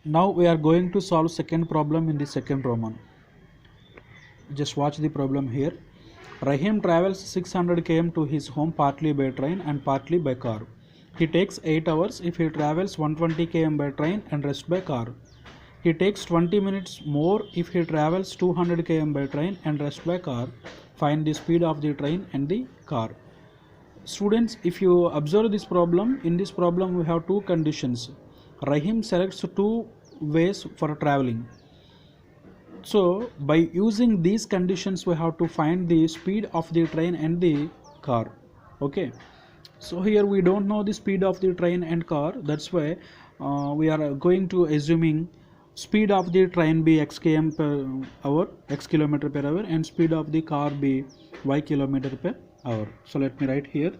Now we are going to solve second problem in the second Roman. Just watch the problem here. Rahim travels 600 km to his home partly by train and partly by car. He takes 8 hours if he travels 120 km by train and rest by car. He takes 20 minutes more if he travels 200 km by train and rest by car. Find the speed of the train and the car. Students, if you observe this problem, in this problem we have two conditions. Rahim selects two ways for traveling. So by using these conditions we have to find the speed of the train and the car. Okay, so here we don't know the speed of the train and car, that's why we are going to assuming speed of the train be x km per hour, x kilometer per hour, and speed of the car be y kilometer per hour. So let me write here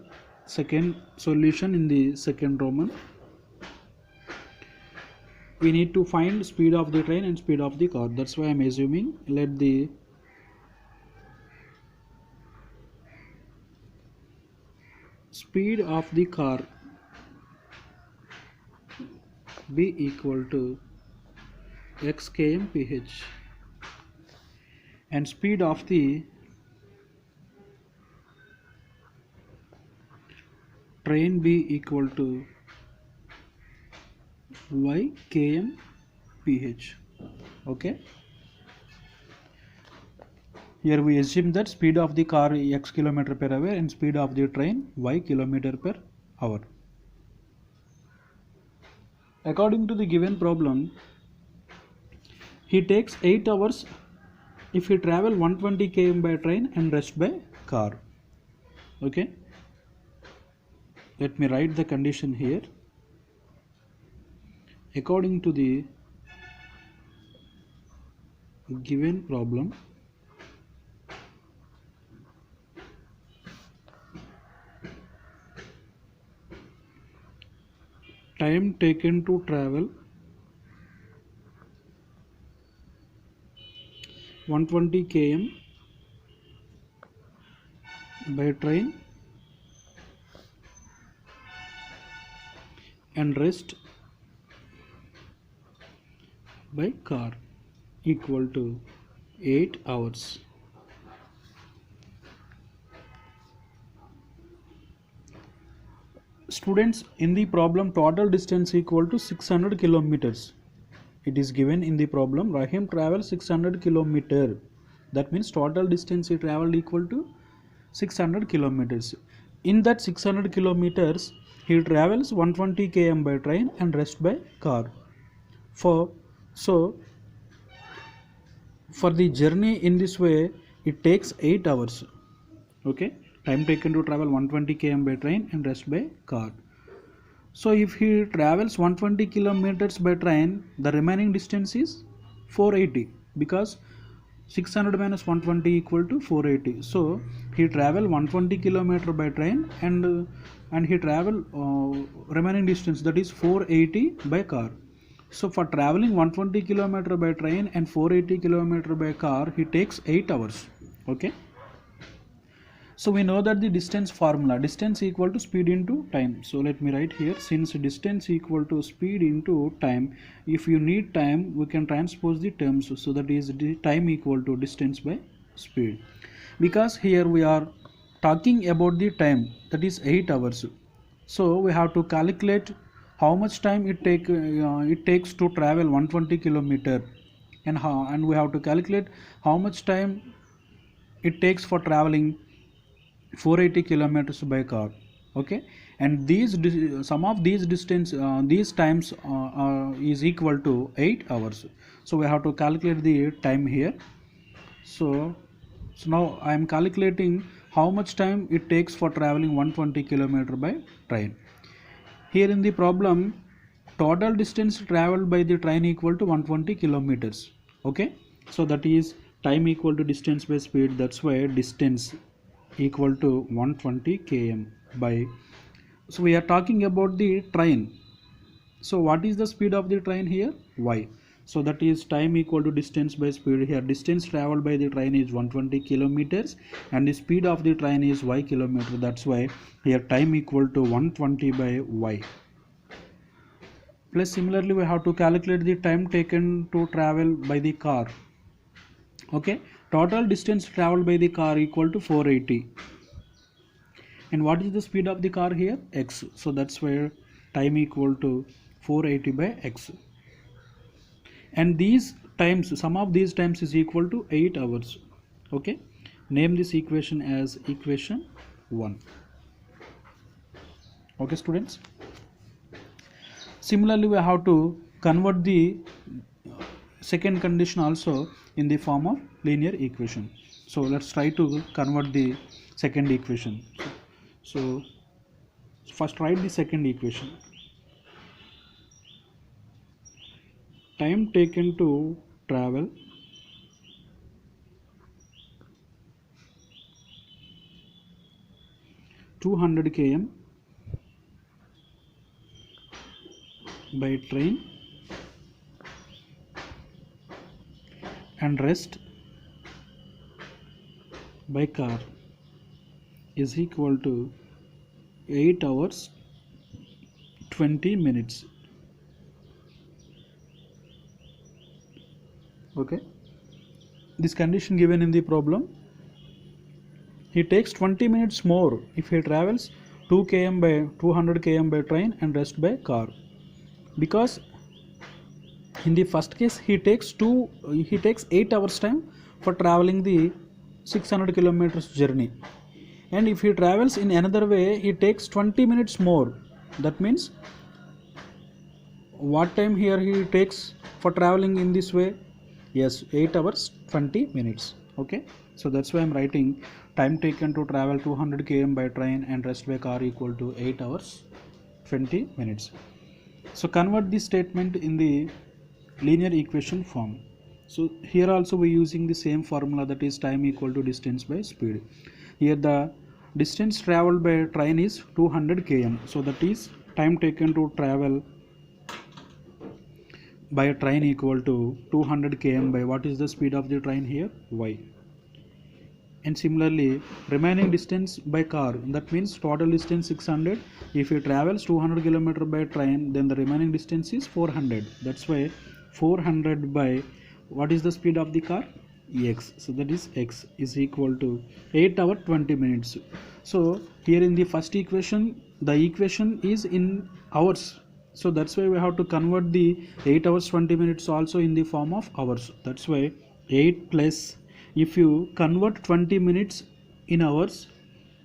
second solution in the second Roman. We need to find speed of the train and speed of the car, that's why I'm assuming let the speed of the car be equal to x km ph and speed of the train be equal to y km ph. Okay, here we assume that speed of the car x kilometer per hour and speed of the train y kilometer per hour. According to the given problem, he takes 8 hours if he travel 120 km by train and rest by car. Okay, let me write the condition here. According to the given problem, time taken to travel 120 km by train and rest by car equal to 8 hours. Students, in the problem total distance equal to 600 kilometers. It is given in the problem Rahim travels 600 kilometer. That means total distance he traveled equal to 600 kilometers. In that 600 kilometers he travels 120 km by train and rest by car. For the journey in this way it takes 8 hours. Okay, time taken to travel 120 km by train and rest by car. So if he travels 120 kilometers by train, the remaining distance is 480 because 600 minus 120 equal to 480. So he travel 120 kilometer by train and he travel remaining distance, that is 480 by car. So for traveling 120 kilometer by train and 480 kilometer by car, he takes 8 hours. Okay, so we know that the distance formula, distance equal to speed into time. So let me write here, since distance equal to speed into time, if you need time we can transpose the terms, so that is the time equal to distance by speed. Because here we are talking about the time, that is 8 hours, so we have to calculate how much time it takes to travel 120 kilometer and we have to calculate how much time it takes for traveling 480 kilometers by car. Okay, and sum of these distance these times is equal to 8 hours, so we have to calculate the time here. So now I am calculating how much time it takes for traveling 120 kilometer by train. Here in the problem total distance traveled by the train equal to 120 kilometers. Okay, so that is time equal to distance by speed, that's why distance equal to 120 km by, so we are talking about the train. So what is the speed of the train here? Y. So that is time equal to distance by speed. Here distance traveled by the train is 120 kilometers and the speed of the train is y kilometer. That's why here time equal to 120 by y. plus similarly we have to calculate the time taken to travel by the car. Okay, total distance traveled by the car equal to 480, and what is the speed of the car here? X. So that's where time equal to 480 by x, and these times, sum of these times is equal to 8 hours. Okay, name this equation as equation 1. Okay students, similarly we have to convert the second condition also in the form of linear equation. So let's try to convert the second equation. So first write the second equation. Time taken to travel (200 km) by train and rest by car is equal to 8 hours 20 minutes. Okay, this condition given in the problem, he takes 20 minutes more if he travels 200 km by train and rest by car, because in the first case he takes 8 hours time for traveling the 600 kilometers journey, and if he travels in another way he takes 20 minutes more. That means what time here he takes for traveling in this way? Yes, 8 hours 20 minutes. Okay, so that's why I'm writing time taken to travel 200 km by train and rest by car equal to 8 hours 20 minutes. So convert this statement in the linear equation form. So here also we're using the same formula, that is time equal to distance by speed. Here the distance traveled by train is 200 km, so that is time taken to travel by a train equal to 200 km by what is the speed of the train here? Y. And similarly remaining distance by car, that means total distance 600. If he travels 200 km by train, then the remaining distance is 400. That's why 400 by what is the speed of the car? X. So that is x is equal to 8 hours 20 minutes. So here in the first equation the equation is in hours, so that's why we have to convert the 8 hours 20 minutes also in the form of hours. That's why 8 plus, if you convert 20 minutes in hours,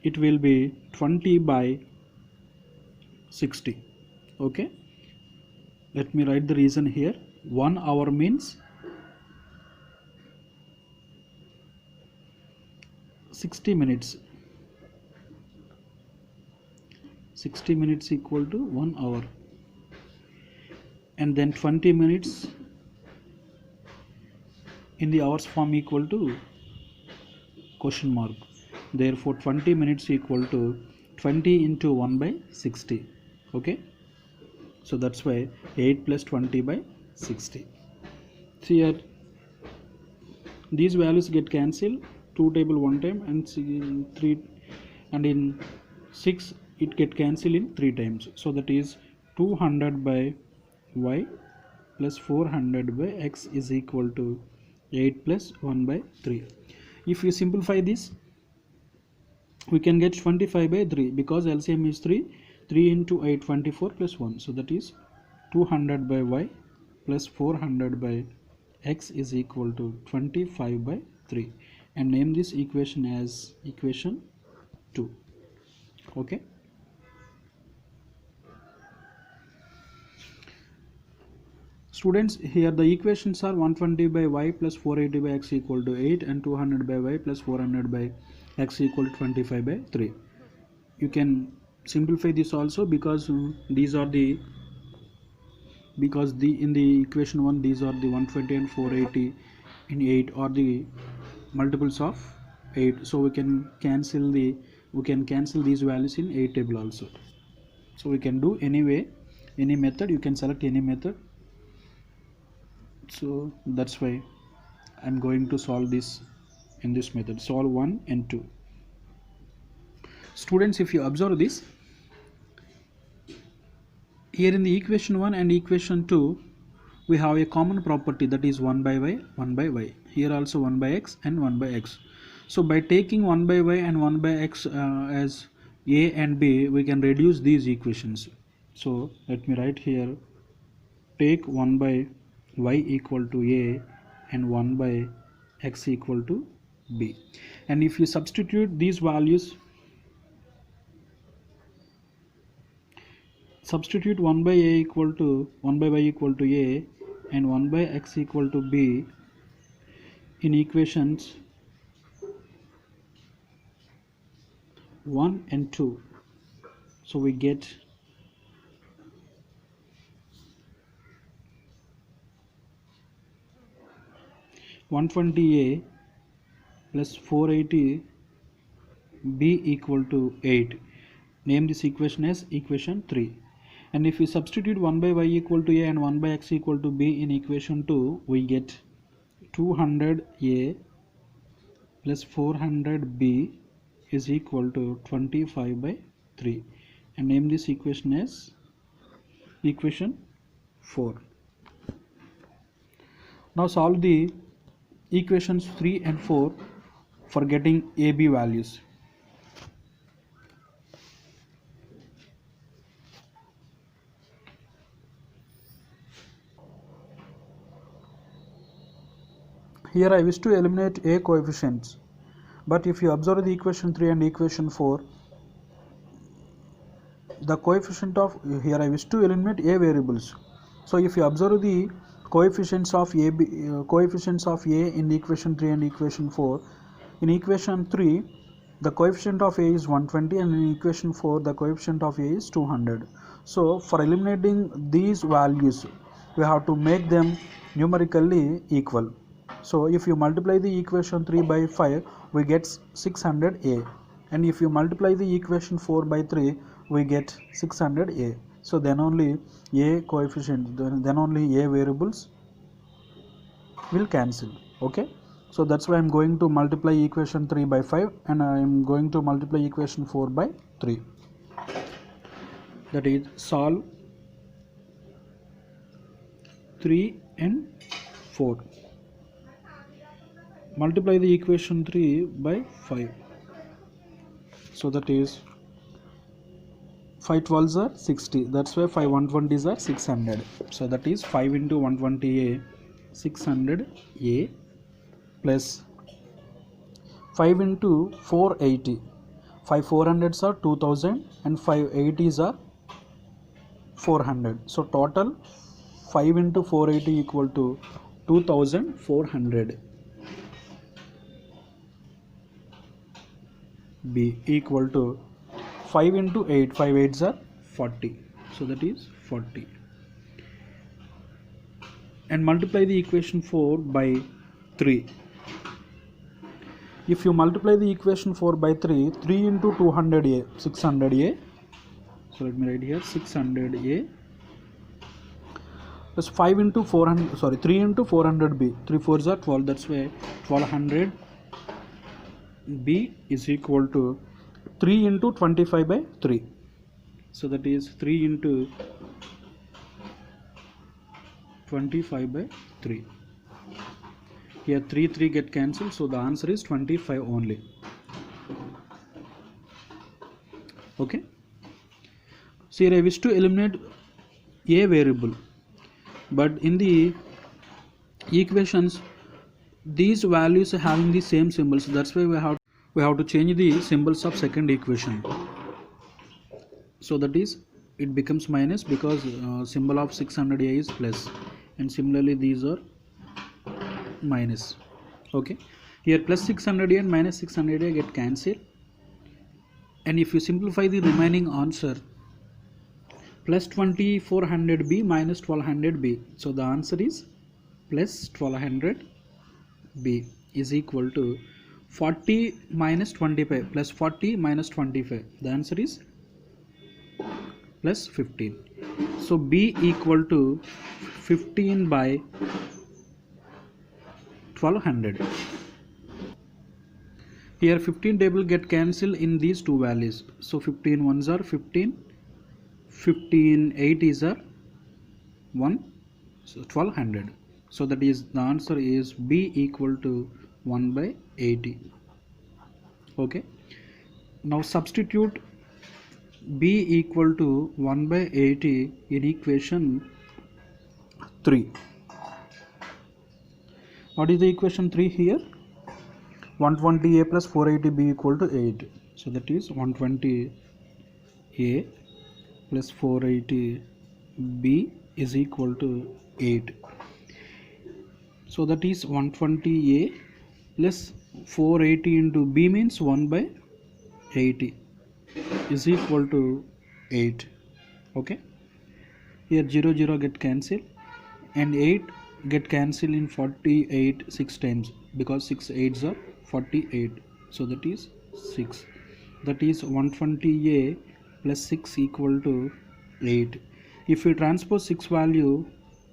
it will be 20 by 60. Okay, let me write the reason here. 1 hour means 60 minutes. 60 minutes equal to 1 hour, and then 20 minutes in the hours form equal to question mark. Therefore 20 minutes equal to 20 into 1 by 60. Okay, so that's why 8 plus 20 by 60. See here these values get cancelled, 2 table 1 time, and 3, and in 6 it get cancelled in 3 times. So that is 200 by y plus 400 by x is equal to 8 plus 1 by 3. If you simplify this, we can get 25 by 3, because LCM is 3. 3 into 8, 24 plus 1. So that is 200 by y plus 400 by x is equal to 25 by 3, and name this equation as equation 2. Okay. Students, here the equations are 120 by y plus 480 by x equal to 8, and 200 by y plus 400 by x equal to 25 by 3. You can simplify this also, because these are the, in the equation 1 these are the 120 and 480 in 8 are the multiples of 8, so we can cancel these values in 8 table also. So we can do any way, any method, you can select any method. So that's why I'm going to solve this in this method, solve 1 and 2. Students, if you observe this, Here in the equation 1 and equation 2, we have a common property, that is 1 by y, 1 by y. Here also 1 by x and 1 by x. So by taking 1 by y and 1 by x as a and b, we can reduce these equations. So let me write here, take 1 by y equal to a and 1 by x equal to b. And if you substitute these values, substitute 1 by a equal to 1 by y equal to a and 1 by x equal to b in equations 1 and 2. So we get 120a plus 480b equal to 8. Name this equation as equation 3. And if we substitute 1 by y equal to a and 1 by x equal to b in equation 2, we get 200a plus 400b is equal to 25 by 3. And name this equation as equation 4. Now solve the equations 3 and 4 for getting AB values. Here I wish to eliminate A coefficients, but if you observe the equation 3 and equation 4, the coefficient of, here I wish to eliminate A variables. So if you observe the coefficients of A in equation 3 and equation 4, in equation 3 the coefficient of A is 120 and in equation 4 the coefficient of A is 200. So for eliminating these values, we have to make them numerically equal. So if you multiply the equation 3 by 5, we get 600A, and if you multiply the equation 4 by 3, we get 600A. So then only A coefficient, then only A variables will cancel. Okay, so that's why I'm going to multiply equation 3 by 5 and I'm going to multiply equation 4 by 3. That is, solve 3 and 4. Multiply the equation 3 by 5. So that is 5 12s are 60. That's why 5 120s are 600. So that is 5 into 120A, 600A, plus 5 into 480. 5 400s are 2000 and 5 80s are 400. So total 5 into 480 equal to 2400. B equal to 5 into 8, 5 8s are 40. So that is 40. And multiply the equation 4 by 3. If you multiply the equation 4 by 3, 3 into 200A, 600A. So let me write here 600A plus 5 into 400, sorry, 3 into 400B. 3 4s are 12. That's why 1200 B is equal to 3 into 25 by 3. So that is 3 into 25 by 3. Here 3 get cancelled, so the answer is 25 only. Okay. So here I wish to eliminate A variable, but in the equations these values are having the same symbols. That's why we have to change the symbols of second equation. So that is, it becomes minus because symbol of 600A is plus, and similarly these are minus. Okay, here plus 600A and minus 600A get cancelled, and if you simplify the remaining answer, plus 2400B minus 1200B. So the answer is plus 1200B is equal to 40 minus 25 plus 40 minus 25. The answer is plus 15. So B equal to 15 by 1200. Here 15 table get cancelled in these two values. So 15 ones are 15, 15 8 is a 1200. So that is the answer is B equal to 1 by 80. Okay, now substitute B equal to 1 by 80 in equation 3. What is the equation 3 here? 120A plus 480B equal to 8. So that is 120A plus 480B is equal to 8. So that is 120A plus 480 into B means 1 by 80 is equal to 8. Okay, here 0 0 get cancelled and 8 get cancelled in 48 6 times, because 6 8s are 48. So that is 6. That is 120A plus 6 equal to 8. If we transpose 6 value,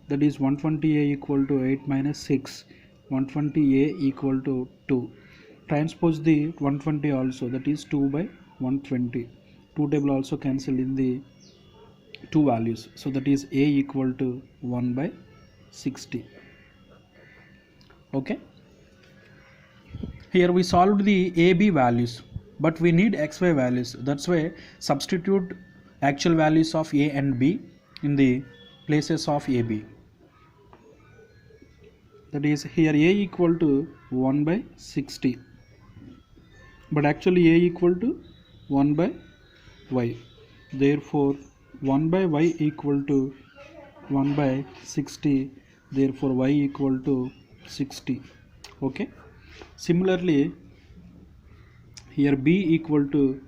that is 120A equal to 8 minus 6, 120A equal to 2. Transpose the 120 also, that is 2 by 120. 2 table also cancel in the two values. So that is A equal to 1 by 60. Okay, here we solved the AB values, but we need XY values. That's why substitute actual values of A and B in the places of AB. That is, here A equal to 1 by 60, but actually A equal to 1 by Y. Therefore 1 by Y equal to 1 by 60. Therefore Y equal to 60. Okay, similarly here B equal to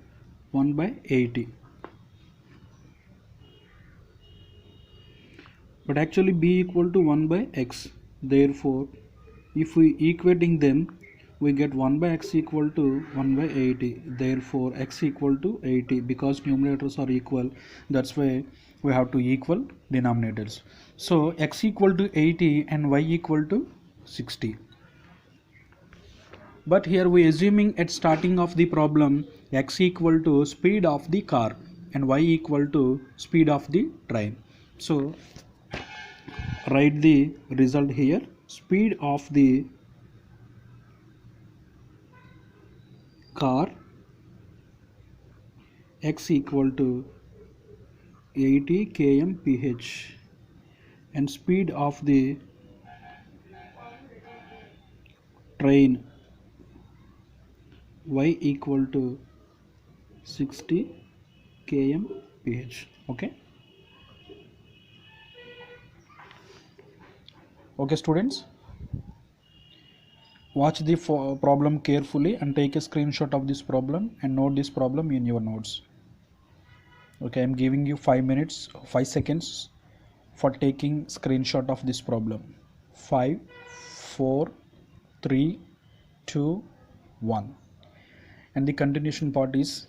1 by 80, but actually B equal to 1 by X. Therefore if we equating them, we get 1 by X equal to 1 by 80. Therefore X equal to 80, because numerators are equal, that's why we have to equal denominators. So X equal to 80 and Y equal to 60. But here we assuming at starting of the problem X equal to speed of the car and Y equal to speed of the train. So write the result here. Speed of the car X equal to 80 km/h and speed of the train Y equal to 60 km/h. Okay students, watch the problem carefully and take a screenshot of this problem and note this problem in your notes. Okay, I am giving you 5 seconds for taking screenshot of this problem. 5 4 3 2 1. And the continuation part is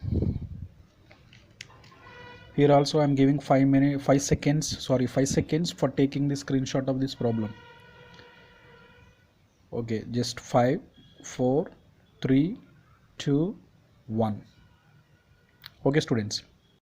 here. Also I am giving 5 seconds for taking the screenshot of this problem. Okay, just 5 4 3 2 1. Okay students.